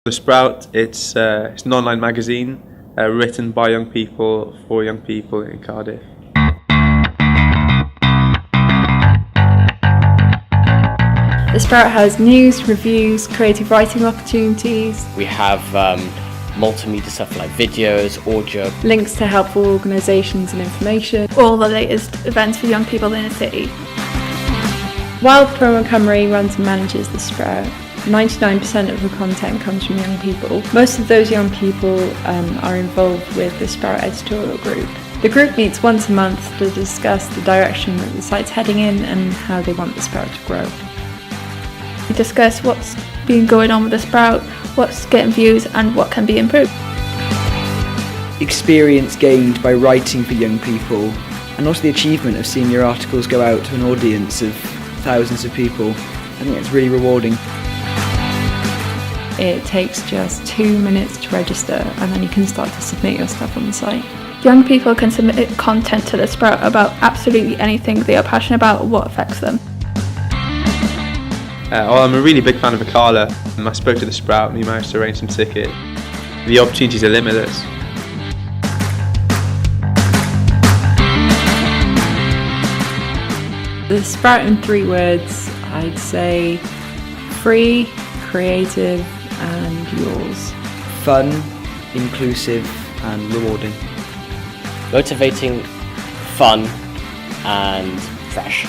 The Sprout, it's an online magazine written by young people for young people in Cardiff. The Sprout has news, reviews, creative writing opportunities. We have multimedia stuff like videos, audio. Links to helpful organisations and information. All the latest events for young people in the city. While ProMo-Cymru runs and manages The Sprout, 99% of the content comes from young people. Most of those young people are involved with the Sprout Editorial Group. The group meets once a month to discuss the direction that the site's heading in and how they want the Sprout to grow. We discuss what's been going on with the Sprout, what's getting views and what can be improved. Experience gained by writing for young people, and also the achievement of seeing your articles go out to an audience of thousands of people. I think it's really rewarding. It takes just 2 minutes to register and then you can start to submit your stuff on the site. Young people can submit content to the Sprout about absolutely anything they are passionate about or what affects them. I'm a really big fan of Akala. I spoke to the Sprout and we managed to arrange some tickets. The opportunities are limitless. The Sprout in 3 words, I'd say free, creative and yours. Fun, inclusive and rewarding. Motivating, fun and fresh.